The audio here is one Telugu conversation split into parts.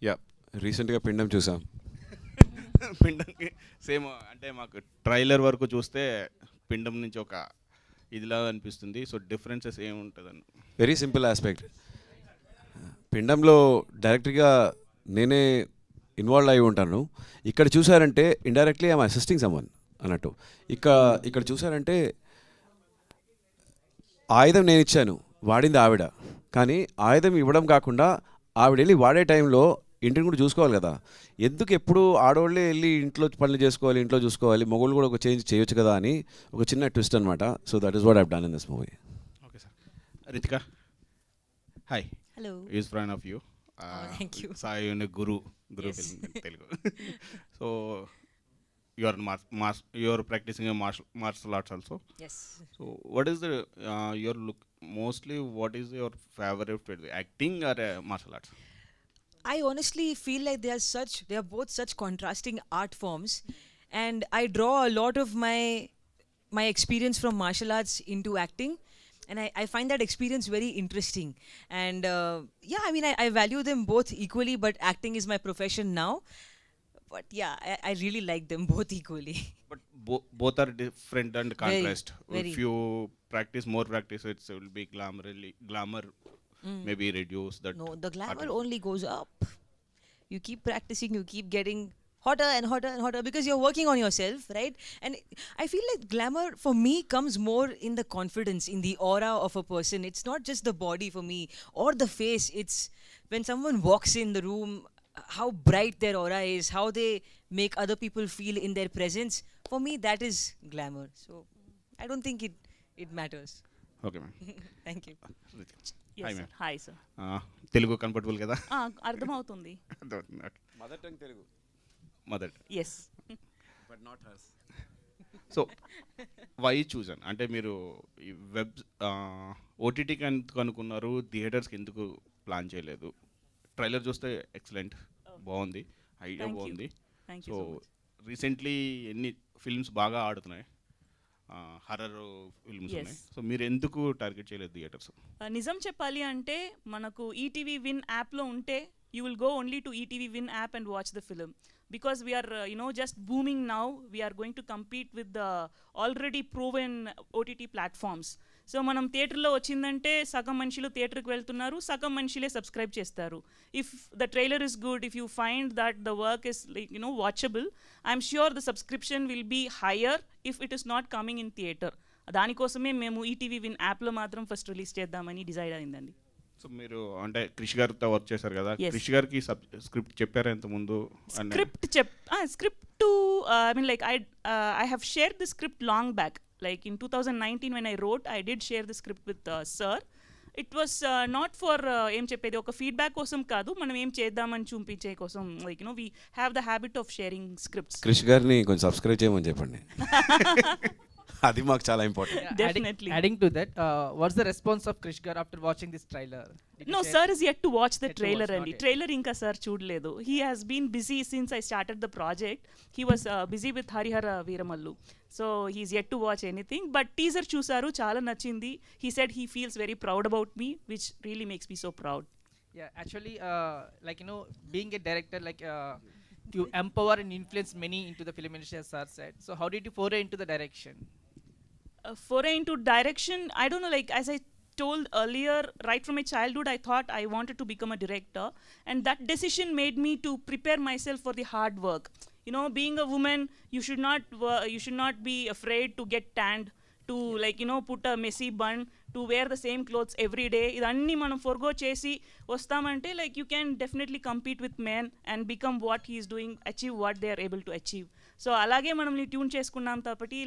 యా, రీసెంట్గా పిండం చూసాం. పిండంకి సేమ్ అంటే మాకు ట్రైలర్ వరకు చూస్తే పిండం నుంచి ఒక ఇదిలా అనిపిస్తుంది. సో డిఫరెన్సెస్ ఏముంటుందని. Very simple aspect. పిండంలో డైరెక్ట్గా నేనే ఇన్వాల్వ్ అయి ఉంటాను. ఇక్కడ చూసారంటే ఇండైరెక్ట్లీ ఐఎమ్ అసిస్టింగ్ సమ్వన్ అన్నట్టు. ఇక్కడ చూసారంటే ఆయుధం నేను ఇచ్చాను, వాడింది ఆవిడ. కానీ ఆయుధం ఇవ్వడం కాకుండా ఆవిడ వెళ్ళి వాడే టైంలో ఇంటిని కూడా చూసుకోవాలి కదా. ఎందుకు ఎప్పుడు ఆడవాళ్ళే వెళ్ళి ఇంట్లో పనులు చేసుకోవాలి, ఇంట్లో చూసుకోవాలి, మొగుళ్ళు కూడా ఒక చేంజ్ చేయొచ్చు కదా అని ఒక చిన్న ట్విస్ట్ అనమాట. So that is what I've done in this movie. Okay sir. Ritika, hi. Hello. Is friend of you. Thank you. Sai Guru Yes. Film in Telugu. So you are practicing a martial arts also. Yes. So what is the your look, mostly what is your favorite field, acting or martial arts? I honestly feel like they are both such contrasting art forms, and I draw a lot of my experience from martial arts into acting, and I find that experience very interesting. And yeah, I mean, I value them both equally, but acting is my profession now. But yeah, I really like them both equally. But both are different and contrast. very. If you practice more practice, it will be glamour maybe reduce that. No, the glamour art. only goes up. You keep practicing, you keep getting hotter and hotter and hotter because you're working on yourself, right? And I feel like glamour for me comes more in the confidence, in the aura of a person. It's not just the body for me or the face. It's when someone walks in the room, how bright their aura is, how they make other people feel in their presence. For me, that is glamour. So I don't think it matters. Okay, ma'am. Thank you. Hi, yes ma'am. Sir. Hi sir. Telugu comfortable కదా? అర్థమవుతుంది. Mother tongue Telugu, mother. Yes. But not hers. So why చూసాను అంటే మీరు ఈ వెబ్ ఓటీటీకి ఎందుకు అనుకున్నారు, థియేటర్స్కి ఎందుకు ప్లాన్ చేయలేదు? ట్రైలర్ చూస్తే ఎక్సలెంట్, బాగుంది, ఐడియా Thank you. బాగుంది. Thank so you so much. Recently ఎన్ని ఫిల్మ్స్ బాగా ఆడుతున్నాయి, హర్రర్ ఫిల్మ్స్ Yes. ఉన్నాయి. సో మీరు ఎందుకు టార్గెట్ చేయలేదు థియేటర్స్? నిజం చెప్పాలి అంటే మనకు ఈటీవీ విన్ యాప్లో ఉంటే you will go only to ETV Win app and watch the film because we're just booming now. We're going to compete with the already proven OTT platforms. So మనం థియేటర్లో వచ్చిందంటే సగం మనుషులు థియేటర్కి వెళ్తున్నారు, సగం మనుషులే సబ్స్క్రైబ్ చేస్తారు. If the trailer is good, if you find that the work is like watchable, I'm sure the subscription will be higher if it is not coming in theatre. దానికోసమే మేము ఈటీవీ విన్ యాప్లో మాత్రం ఫస్ట్ రిలీజ్ చేద్దామని డిసైడ్ అయిందండి. సో మీరు అంటే క్రిష్ గారితో వర్క్ చేశారు కదా, Yes. క్రిష్ గారికి స్క్రిప్ట్ చెప్పారా ఇంత ముందు? Script to I mean, like I have shared the script long back. Like in 2019 when I wrote, I did share the script with sir. It was not for ఏం చెప్పేది ఒక ఫీడ్బ్యాక్ కోసం కాదు, మనం ఏం చేద్దామని చూపించే కోసం. Like we have the habit of sharing scripts. Krish గారిని కొంచెం సబ్స్క్రైబ్ చేయమని చెప్పండి. అది మాకు చాలా important. Yeah, Definitely. Adding to that, what's the response of Krish Gar after watching this trailer? Did you No, share- sir is yet to watch the Yet to trailer watch, అండి. not yet. Trailer ఇంకా సార్ చూడలేదు. He has been busy since I started the project. He was busy with Harihara Veeramallu. So he's yet to watch anything. But teaser చూసారు, చాలా నచ్చింది. He said he feels very proud about me, which really makes me so proud. Yeah, actually, like being a director, like you empower and influence many into the film industry, as sir said. So how did you foray into the direction? Foray into direction, I don't know, like as I told earlier, right from my childhood I thought I wanted to become a director, and that decision made me to prepare myself for the hard work. Being a woman, you should not be afraid to get tanned, to put a messy bun, to wear the same clothes every day. Idanni manam forgo chesi vastamante, like you can definitely compete with men and become what he is doing, achieve what they are able to achieve. So alage manamni tune చేసుకున్నాం tapati,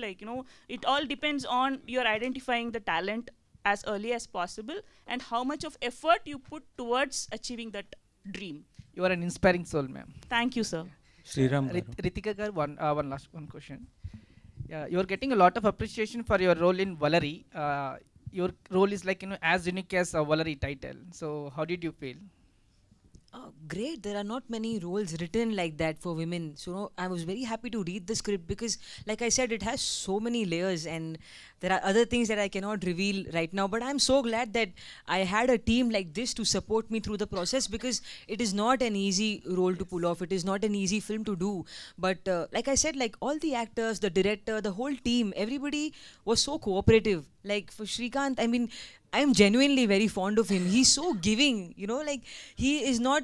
it all depends on your identifying the talent as early as possible and how much of effort you put towards achieving that dream. You are an inspiring soul, ma'am. Thank you, sir. Sriram garu. Ritika Gar, one last question. Yeah, you are getting a lot of appreciation for your role in Valari. Your role is like as unique as a Valari title. So how did you feel? Great. There are not many roles written like that for women. So I was very happy to read the script because, like I said, it has so many layers and there are other things that I cannot reveal right now. But I'm so glad that I had a team like this to support me through the process because it is not an easy role to pull off. It is not an easy film to do. But like I said, like all the actors, the director, the whole team, everybody was so cooperative. Like for Srikanth, I mean, I'm genuinely very fond of him. He's so giving, like he is not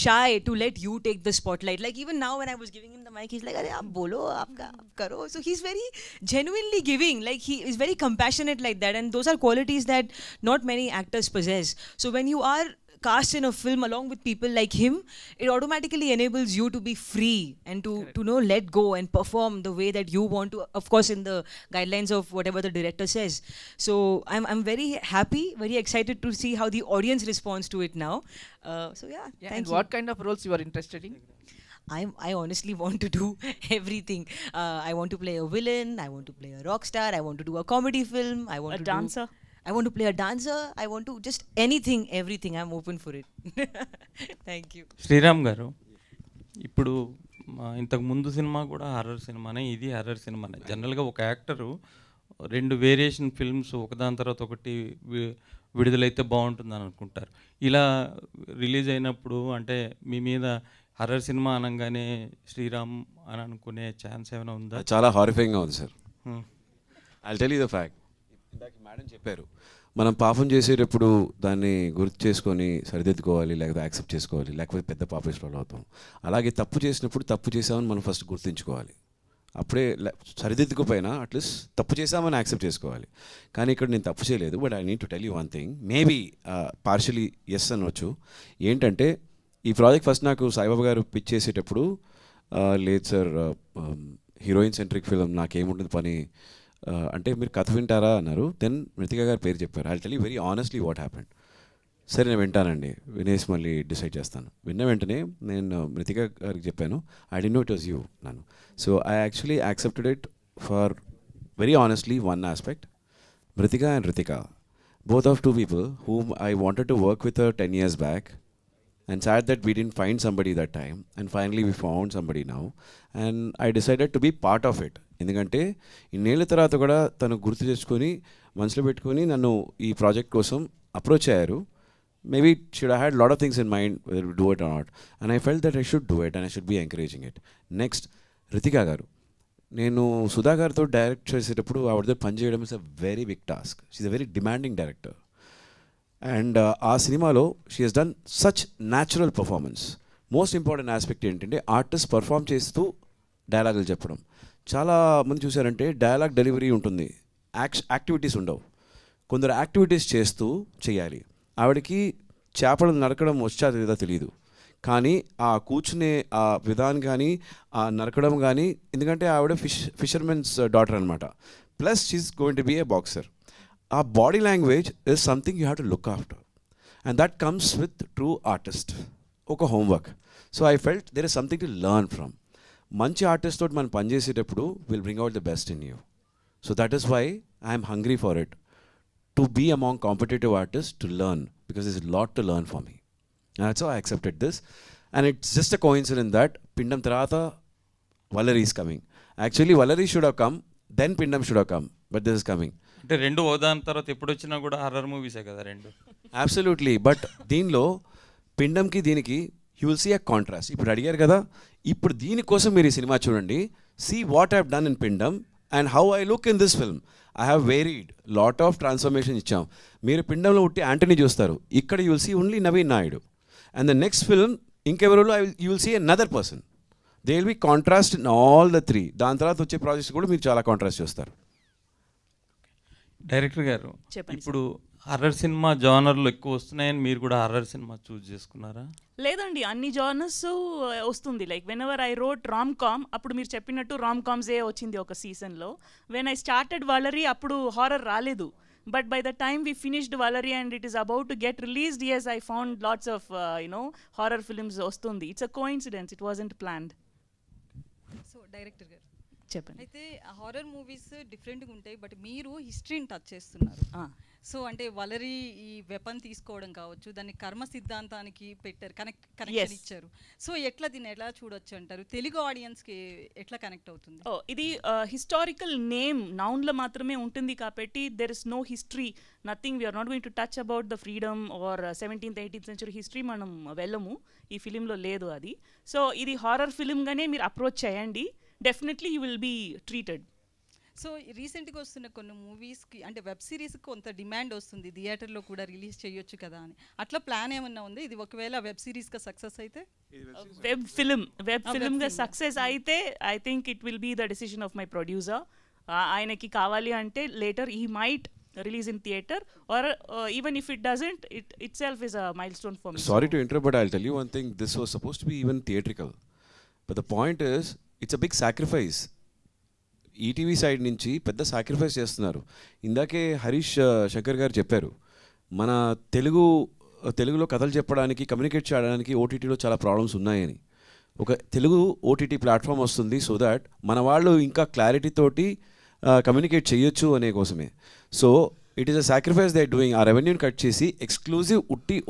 shy to let you take the spotlight. Like even now when I was giving him the mic, he's like, "Arey, aap bolo, aap karo." So he's very genuinely giving. Like he is very compassionate like that. And those are qualities that not many actors possess. So when you are cast in a film along with people like him, it automatically enables you to be free and to let go and perform the way that you want to, of course in the guidelines of whatever the director says. So I'm very happy, very excited to see how the audience responds to it now. So yeah, thank And you. what kind of roles you are interested in? I honestly want to do everything. I want to play a villain, I want to play a rock star, I want to do a comedy film, I want A to dancer. I want to play a dancer, I want to just anything, everything. I'm open for it. Thank you. Sriram గారు, ఇప్పుడు ఇంతకు ముందు సినిమా కూడా హర్రర్ సినిమానే, ఇది హర్రర్ సినిమానే. జనరల్గా ఒక యాక్టరు 2 వేరియేషన్ ఫిల్మ్స్ ఒకదాని తర్వాత ఒకటి విడుదలైతే బాగుంటుందని అనుకుంటారు. ఇలా రిలీజ్ అయినప్పుడు అంటే మీ మీద హర్రర్ సినిమా అనగానే శ్రీరామ్ అని అనుకునే ఛాన్స్ ఏమైనా ఉందా? చాలా హారిఫైంగ్గా ఉంది sir. I tell you the fact. ఇందాక మేడం చెప్పారు, మనం పాపం చేసేటప్పుడు దాన్ని గుర్తు చేసుకొని సరిదిద్దుకోవాలి, లేకపోతే యాక్సెప్ట్ చేసుకోవాలి, లేకపోతే పెద్ద పాపేశ్వరాలు అవుతాం. అలాగే తప్పు చేసినప్పుడు తప్పు చేసామని మనం ఫస్ట్ గుర్తుంచుకోవాలి. అప్పుడే సరిదిద్దుకుపోయినా అట్లీస్ట్ తప్పు చేసామని యాక్సెప్ట్ చేసుకోవాలి. కానీ ఇక్కడ నేను తప్పు చేయలేదు. But I need to tell you one thing, maybe partially yes అనవచ్చు. ఏంటంటే ఈ ప్రాజెక్ట్ ఫస్ట్ నాకు సాయిబాబా గారు పిచ్ చేసేటప్పుడు, లేదు సార్ హీరోయిన్ సెంట్రిక్ ఫిలిం, నాకేముంటుంది పని అంటే మీరు కథ వింటారా అన్నారు. దెన్ మృతికా గారి పేరు చెప్పారు. I tell you very honestly what happened. సరే నేను వింటానండి, వినేసి మళ్ళీ డిసైడ్ చేస్తాను. విన్న వెంటనే నేను మృతికా గారికి చెప్పాను, I'd know it was you నన్ను. So I actually accepted it for very honestly one aspect. Mrithika and Ritika, both of 2 people whom I wanted to work with 10 years back, and sad that we didn't find somebody that time, and finally we found somebody now, and I decided to be part of it. ఎందుకంటే ఇన్నేళ్ళ తర్వాత కూడా తను గుర్తు చేసుకొని మనసులో పెట్టుకొని నన్ను ఈ ప్రాజెక్ట్ కోసం అప్రోచ్ అయ్యారు. Maybe should I had lot of things in mind whether do it or not, and I felt that I should do it and I should be encouraging it. Next Ritika garu, నేను సుధా గారితో డైరెక్ట్ చేసేటప్పుడు ఆవిడతో పనిచేయడం is a very big task. She's a very demanding director. And ఆ సినిమాలో she has done such natural performance. Most important aspect ఏంటంటే ఆర్టిస్ట్ పర్ఫామ్ చేస్తూ డైలాగులు చెప్పడం. చాలా మంది చూసారంటే డైలాగ్ డెలివరీ ఉంటుంది, యాక్టివిటీస్ ఉండవు. కొందరు యాక్టివిటీస్ చేస్తూ చేయాలి. ఆవిడకి చేపలు నరకడం వచ్చా లేదా తెలియదు, కానీ ఆ కూర్చునే ఆ విధానం కానీ ఆ నరకడం కానీ, ఎందుకంటే ఆవిడ ఫిషర్మెన్స్ డాటర్ అనమాట. Plus she is going to be a boxer. ఆ body language is something you have to look after, and that comes with true artist, ఒక homework. So I felt there is something to learn from. మంచి ఆర్టిస్ట్ తోటి మనం పనిచేసేటప్పుడు will bring out the best in you. So that is why I'm hungry for it, to be among competitive artist, to learn, because this is lot to learn for me. So I accepted this, and it's just a coincidence that Pindam తర్వాత Vallari is coming. Actually Vallari should have come, then Pindam should have come, but this is coming. అంటే 2 ఓదాని తర్వాత ఎప్పుడు వచ్చినా కూడా హర్రర్ మూవీసే కదా 2. అబ్సల్యూట్లీ. బట్ దీనిలో పిండంకి దీనికి you will see a contrast. ఇప్పుడు అడిగారు కదా, ఇప్పుడు దీనికోసం మీరు ఈ సినిమా చూడండి. See what I have done in Pindam and how I look in this film. I have varied lot of transformation ఇచ్చాం. మీరు పిండంలో ఉట్టి యాంటనీ చూస్తారు, ఇక్కడ you will see only Naveen Naidu. And the next film ఇంకెవరో you will see another person. They will be contrast in all the 3. దాని తర్వాత వచ్చే ప్రాజెక్ట్స్ కూడా మీరు చాలా కాంట్రాస్ట్ చూస్తారు. డైరెక్టర్ గారు, చెప్పండి. ఇప్పుడు హర్రర్ సినిమా జానర్లు ఎక్కువ వస్తున్నాయని మీరు కూడా హర్రర్ సినిమా చూస్ చేసుకున్నారా? లేదండి, అన్ని జానర్స్ వస్తుంది. Like whenever I wrote rom com, అప్పుడు మీరు చెప్పినట్టు రామ్ కామ్సే వచ్చింది ఒక సీజన్లో. వెన్ ఐ స్టార్టెడ్ వలరీ అప్పుడు హారర్ రాలేదు. But by the time we finished Vallari and it is about to get released, yes, I found lots of horror films వస్తుంది. It's a coincidence, it wasn't planned. So, director garu. చెప్పండి. అయితే హారర్ మూవీస్ డిఫరెంట్గా ఉంటాయి, బట్ మీరు హిస్టరీని టచ్ చేస్తున్నారు. సో అంటే వలరి ఈ వెపన్ తీసుకోవడం కావచ్చు, దాన్ని కర్మ సిద్ధాంతానికి పెట్టారు, కనెక్షన్ ఇచ్చారు. సో ఎట్లా దీన్ని ఎలా చూడొచ్చు అంటారు, తెలుగు ఆడియన్స్కి ఎట్లా కనెక్ట్ అవుతుంది? ఇది హిస్టారికల్ నేమ్ నౌన్లో మాత్రమే ఉంటుంది కాబట్టి there is no history, nothing. We're not going to touch about the freedom or 17th 18th century history మనం వెళ్ళము, ఈ ఫిలింలో లేదు అది. సో ఇది హారర్ ఫిలింగానే మీరు అప్రోచ్ చేయండి, definitely you will be treated. So రీసెంట్గా వస్తున్న కొన్ని మూవీస్కి అంటే వెబ్ సిరీస్కి కొంత డిమాండ్ వస్తుంది, థియేటర్లో కూడా రిలీజ్ చేయొచ్చు కదా అని, అట్లా ప్లాన్ ఏమన్నా ఉంది? ఇది ఒకవేళ వెబ్ సిరీస్గా సక్సెస్ అయితే, వెబ్ ఫిలింగా సక్సెస్ అయితే I think it will be the decision of my producer. ఆయనకి కావాలి అంటే later he might release in theater, or even if it doesn't, it itself is a milestone for me. Sorry to interrupt, but I'll tell you one thing. This was supposed to be even theatrical, but the point is it's a big sacrifice. ETV side నుంచి పెద్ద సాక్రిఫైస్ చేస్తున్నారు. ఇందాకే హరీష్ శంకర్ గారు చెప్పారు, మన తెలుగులో కథలు చెప్పడానికి, కమ్యూనికేట్ చేయడానికి ఓటీటీలో చాలా ప్రాబ్లమ్స్ ఉన్నాయని. ఒక తెలుగు ఓటీటీ ప్లాట్ఫామ్ వస్తుంది సో దాట్ మన వాళ్ళు ఇంకా క్లారిటీ తోటి కమ్యూనికేట్ చేయొచ్చు అనే కోసమే. So it is a sacrifice they are doing. ఆ రెవెన్యూని కట్ చేసి ఎక్స్క్లూజివ్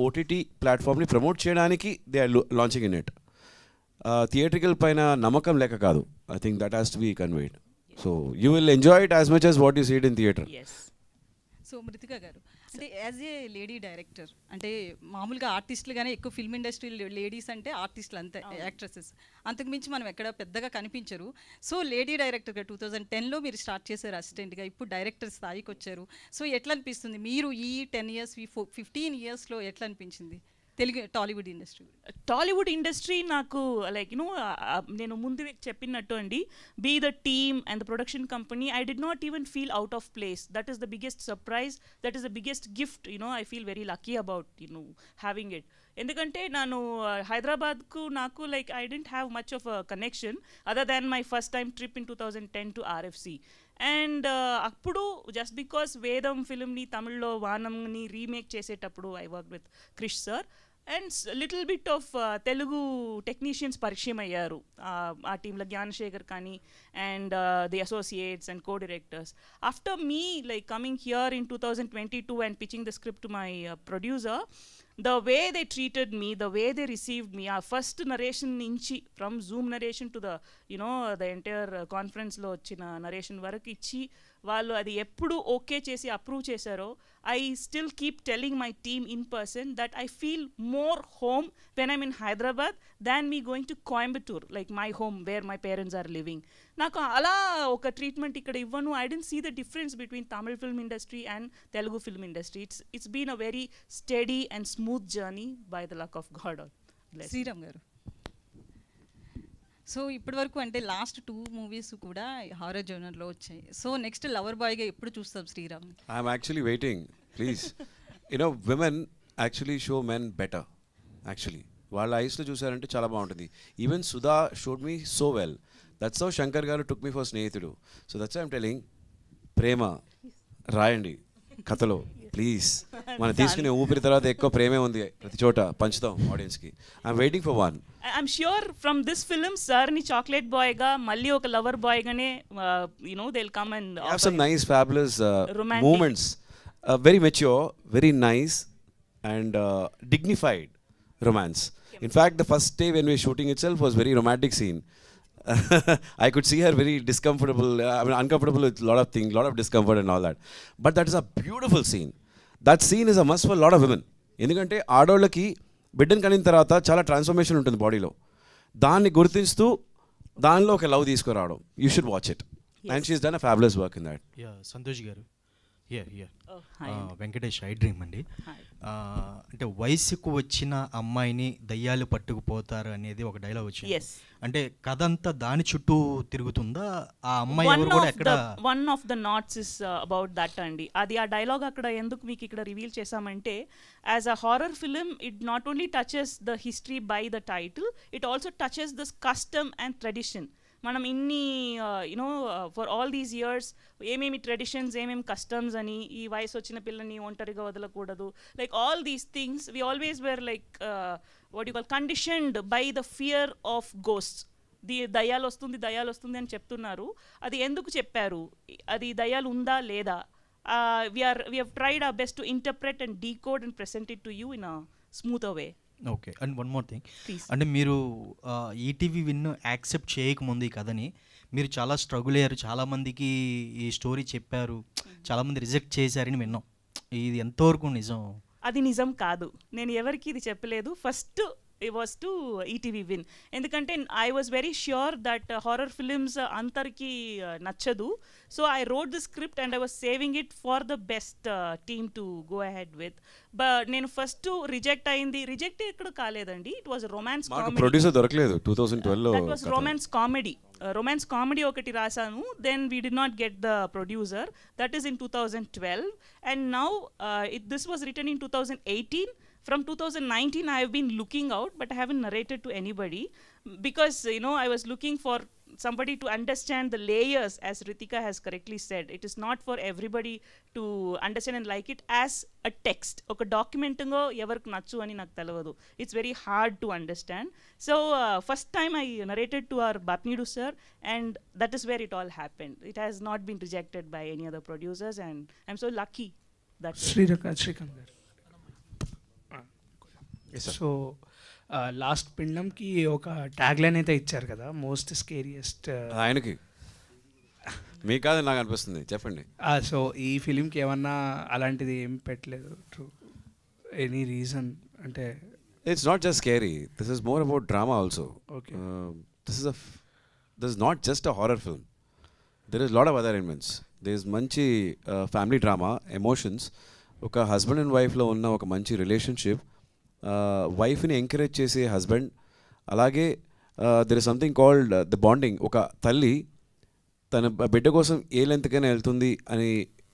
ఓటీటీ ప్లాట్ఫామ్ని ప్రమోట్ చేయడానికి they are launching in it. Theatrical పైన నమ్మకం లేక కాదు. I think that has to be conveyed. So you will enjoy it as much as what you see it in theatre. So Mrithika గారు, అంటే యాజ్ ఏ లేడీ డైరెక్టర్, అంటే మామూలుగా ఆర్టిస్టులుగానే ఎక్కువ ఫిల్మ్ ఇండస్ట్రీ లేడీస్ అంటే ఆర్టిస్టులు అంతే, యాక్ట్రెసెస్, అంతకుమించి మనం ఎక్కడ పెద్దగా కనిపించరు. సో లేడీ డైరెక్టర్గా 2010లో మీరు స్టార్ట్ చేశారు అసిస్టెంట్గా, ఇప్పుడు డైరెక్టర్ స్థాయికి వచ్చారు. సో ఎట్లా అనిపిస్తుంది మీరు ఈ 10 years 15 yearsలో ఎట్లా అనిపించింది తెలుగు టాలీవుడ్ ఇండస్ట్రీ? నాకు లైక్ నేను ముందు చెప్పినట్టు అండి, be the team and the production company, I did not even feel out of place. That is the biggest surprise, that is the biggest gift. I feel very lucky about having it. ఎందుకంటే నేను హైదరాబాద్కు నాకు like I didn't have much of a connection other than my first time trip in 2010 to RFC. And అప్పుడు జస్ట్ బికాస్ వేదం ఫిలింని తమిళ్లో వానంని రీమేక్ చేసేటప్పుడు I work with Krish sir and little bit of Telugu technicians పరిచయం అయ్యారు ఆ టీంలో, జ్ఞానశేఖర్ కానీ and the associates and co directors. After me like coming here in 2022 and pitching the script to my producer, the way they treated me, the way they received me, our first narration inchi from Zoom narration to the the entire conference lo ochina narration varaku ichi వాళ్ళు అది ఎప్పుడు ఓకే చేసి అప్రూవ్ చేశారో, I still keep telling my team in person that I feel more home when I'm in Hyderabad than me going to Coimbatore, like my home where my parents are living. నాకు అలా ఒక ట్రీట్మెంట్ ఇక్కడ ఇవ్వను. I don't see the difference between Tamil film industry and Telugu film industry. It's been a very steady and smooth journey by the luck of God. Sriram garu, so ఇప్పటి వరకు అంటే లాస్ట్ 2 movies కూడా హారర్ జోనర్లో వచ్చాయి. సో నెక్స్ట్ లవర్ బాయ్గా ఎప్పుడు చూస్తాం Sriram? I'm actually waiting. Please women actually show men better. Actually వాళ్ళ ఐస్లో చూసారంటే చాలా బాగుంటుంది. Even Sudha showed me so well. That's how Shankar garu took me for Snehithudu. So that's I'm telling, ప్రేమ రాయండి కథలో ప్లీజ్. మనం తీసుకునే ఊపిరి తర్వాత ఎక్కువ ప్రేమే ఉంది ప్రతి చోట, పంచుతాం ఆడియన్స్కి. I'm waiting for one. I'm sure from this film సార్ని చాక్లెట్ బాయ్గా మళ్ళీ ఒక లవర్ బాయ్గానే they will come and have some nice fabulous moments, very mature, very nice and dignified romance. In fact, the first day when we were shooting itself was very romantic scene. I could see her very discomfortable, uncomfortable with a lot of things, lot of discomfort and all that. But that is a beautiful scene. That scene is a must for a lot of women. ఎందుకంటే ఆడోళ్ళకి బిడ్డను కనిన తర్వాత చాలా ట్రాన్స్ఫర్మేషన్ ఉంటుంది బాడీలో. దాన్ని గుర్తిస్తూ దానిలో ఒక లవ్ తీసుకురావడం. You should watch it. And she has done a fabulous work in that. Santosh గారు, వెంకటేష్ ఐ డ్రీమ్ అండి. అంటే వయసుకు వచ్చిన అమ్మాయిని దయ్యాలు పట్టుకుపోతారు అనేది ఒక డైలాగ్ వచ్చింది. అంటే కథ అంతా దాని చుట్టూ తిరుగుతుందా? ఆ అమ్మాయి ఎవరు కూడా ఎక్కడ? One of the knots is about that అండి. అది ఆ డైలాగ్ అక్కడ ఎందుకు మీకు ఇక్కడ రివీల్ చేశామంటే, as a horror film it not only touches the history by the title, it also touches this custom and tradition. మనం ఇన్ని ఫర్ ఆల్ దీస్ ఇయర్స్ ఏమేమి ట్రెడిషన్స్, ఏమేమి కస్టమ్స్ అని, ఈ వయసు వచ్చిన పిల్లని ఒంటరిగా వదలకూడదు, like all these things we always where like what you call conditioned by the fear of ghosts. దయ్యాలు వస్తుంది అని చెప్తున్నారు. అది ఎందుకు చెప్పారు, అది దయ్యాలు ఉందా లేదా? We have tried our best to interpret and decode and present it to you in a smoother way. Okay. And one more thing, Please. అంటే మీరు ఈటీవీ విన్ యాక్సెప్ట్ చేయకముందు ఈ కథని మీరు చాలా స్ట్రగుల్ అయ్యారు, చాలామందికి ఈ స్టోరీ చెప్పారు, చాలామంది రిజెక్ట్ చేశారని విన్నాం. ఇది ఎంతవరకు నిజం? అది నిజం కాదు. నేను ఎవరికి ఇది చెప్పలేదు. First it was to ETV win. ఎందుకంటే I was very sure that horror films అందరికి నచ్చదు. So I wrote the script and I was saving it for the best team to go ahead with. But నేను ఫస్ట్ రిజెక్ట్ ఎక్కడ కాలేదండి. It was a romance comedy. Producer దొరకలేదు 2012లో. That was romance comedy. Romance comedy ఒకటి రాసాను. Then we did not get the producer. That is in 2012. And now this was written in 2018. From 2019 I have been looking out, but I haven't narrated to anybody because I was looking for somebody to understand the layers, as Ritika has correctly said. It is not for everybody to understand and like it as a text. Oka document ngo evarku nachu ani నాకు తెలవదు. It's very hard to understand. So first time I narrated to our Bapnidu sir, and that is where it all happened. It has not been rejected by any other producers, and I'm so lucky that Srikanth గారు. సో లాస్ట్ పిండంకి ఒక ట్యాగ్ లైన్ అయితే ఇచ్చారు కదా, మోస్ట్ స్కేరియస్ట్. ఆయనకి మీ కాదు నాకు అనిపిస్తుంది, చెప్పండి. సో ఈ ఫిలింకి ఏమన్నా అలాంటిది ఏం పెట్టలేదు? ఎనీ రీజన్ అంటే? It's not just scary, this is more about drama also. This is not just a horror film, there is lot of other elements. There is మంచి ఫ్యామిలీ డ్రామా, ఎమోషన్స్, ఒక హస్బెండ్ అండ్ వైఫ్లో ఉన్న ఒక మంచి రిలేషన్షిప్, వైఫ్ని ఎంకరేజ్ చేసే హస్బెండ్, అలాగే there is something called the bonding. ఒక తల్లి తన బిడ్డ కోసం ఏ లెంత్కైనా వెళ్తుంది అని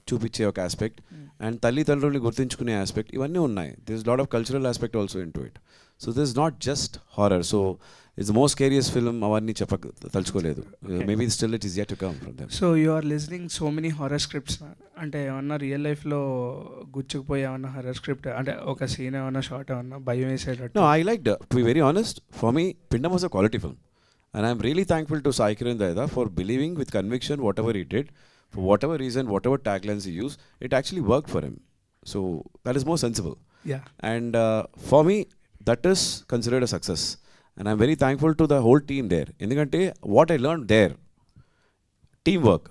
చూపించే ఒక ఆస్పెక్ట్, అండ్ తల్లిదండ్రుల్ని గుర్తుంచుకునే ఆస్పెక్ట్, ఇవన్నీ ఉన్నాయి. This lot of cultural aspect also in to it. So this not just horror. So it's the most scariest film. అవన్నీ తలుచుకోలేదు. Maybe still it is yet to come from them. So you are listening so many horror scripts. అంటే ఏమన్నా రియల్ లైఫ్లో గుచ్చుకుపోయి ఏమన్నా హారర్ స్క్రిప్ట్, అంటే ఒక సీన్ ఏమన్నా షార్ట్ ఏమన్నా భయం వేసేటట్టు? No, I liked, to be very honest, for me, Pindam was a quality film. And I'm really thankful to Sai Kiran Daida for believing with conviction whatever he did, for whatever reason, whatever taglines he used, it actually worked for him. So that is more sensible. Yeah. And for me, that is considered a success. And I'm very thankful to the whole team there. Endukante what I learned there, teamwork.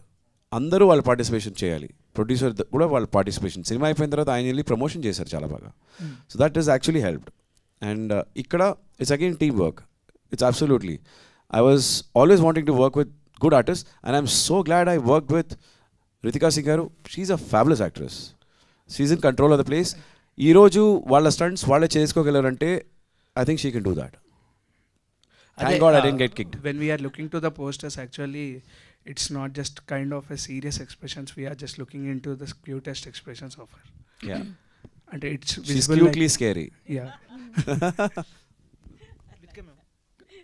అందరూ వాళ్ళ పార్టిసిపేషన్ చేయాలి. ప్రొడ్యూసర్ కూడా వాళ్ళ పార్టిసిపేషన్. సినిమా అయిపోయిన తర్వాత ఆయన వెళ్ళి ప్రమోషన్ చేశారు చాలా బాగా. So that is actually helped. And ఇక్కడ it's again team work. It's absolutely. I was always wanting to work with good artist, and I'm so glad I work with Ritika Singh గారు. She's a fabulous actress. She's in control of the place. ఈరోజు వాళ్ళ స్టంట్స్ వాళ్ళే చేసుకోగలరంటే I think she can do that. Thank God I didn't get kicked. When we are looking to the posters, actually it's not just kind of a serious expressions, we are just looking into the cutest expressions of her. Yeah. And it's She's visible cutely scary. Yeah.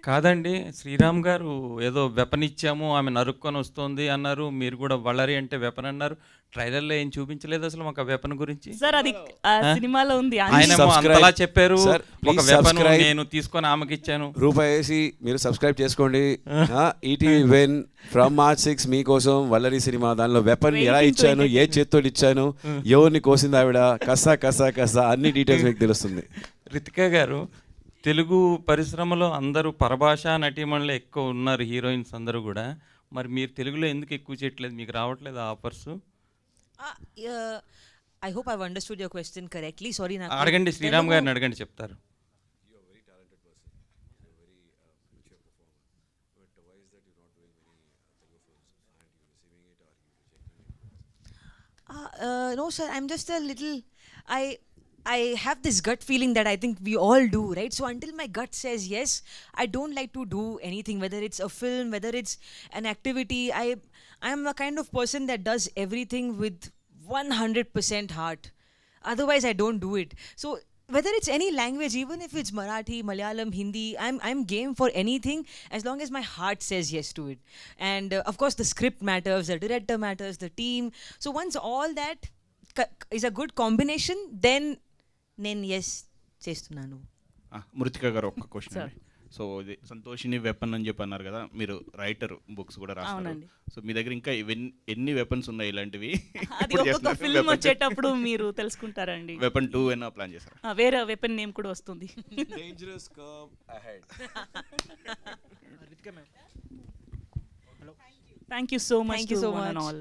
కాదండి, శ్రీరామ్ గారు ఏదో వెపన్ ఇచ్చాము, ఆమె నరుక్కొని వస్తుంది అన్నారు. మీరు కూడా వళ్ళరి అంటే వెపన్ అన్నారు. ట్రైలర్లో ఏం చూపించలేదు అసలు మాకు ఆ వెపన్ గురించి. సార్ అది సినిమాలో ఉంది. ఆయన అంతలా చెప్పారు, ఒక వెపన్ నేను తీసుకొని ఆమెకి ఇచ్చాను. రూపాయి వేసి మీరు సబ్స్క్రైబ్ చేసుకోండి. ఈటీవీ వెన్ ఫ్రమ్ మార్చ్ 6 మీకోసం వల్లరి సినిమా. దానిలో వెపన్ ఎలా ఇచ్చాను, ఏ చేత్తో ఇచ్చాను, ఎవరిని కోసింది ఆవిడ, కసా కసా కసా అన్ని డీటెయిల్స్ మీకు తెలుస్తుంది. రితికా గారు, తెలుగు పరిశ్రమలో అందరూ పరభాషా నటీమణులు ఎక్కువ ఉన్నారు, హీరోయిన్స్ అందరూ కూడా. మరి మీరు తెలుగులో ఎందుకు ఎక్కువ చేయట్లేదు? మీకు రావట్లేదు offers? I hope I've understood your question correctly. Sorry, నాకు అడగండి, శ్రీరామ్ గారిని అడగండి, చెప్తారు. No, sir, I'm just a little. I have this gut feeling that I think we all do, right? So until my gut says yes, I don't like to do anything, whether it's a film, whether it's an activity. I'm a kind of person that does everything with 100% heart. Otherwise, I don't do it. So whether it's any language, even if it's Marathi, Malayalam, Hindi, I'm game for anything as long as my heart says yes to it. And of course, the script matters, the director matters, the team. So once all that is a good combination, then నేను ఎస్ చేస్తున్నాను. మృతిక గారు ఒక క్వశ్చన్. సో ఇది సంతోషిని వెపన్ అని చెప్పి అన్నారు కదా, మీరు రైటర్, బుక్స్ కూడా రాస్తారు. అవునండి. సో మీ దగ్గర ఇంకా ఎన్ని వెపన్స్ ఉన్నాయి ఇలాంటివి? అది ఒక్కొక్క ఫిల్మ్ వచ్చేటప్పుడు మీరు తెలుసుకుంటారండి. వెపన్ 2 అయినా ప్లాన్ చేశారు? వేరే వెపన్ నేమ్ కూడా వస్తుంది. Dangerous curve ahead. Thank you so much Thank you to so one and much. all.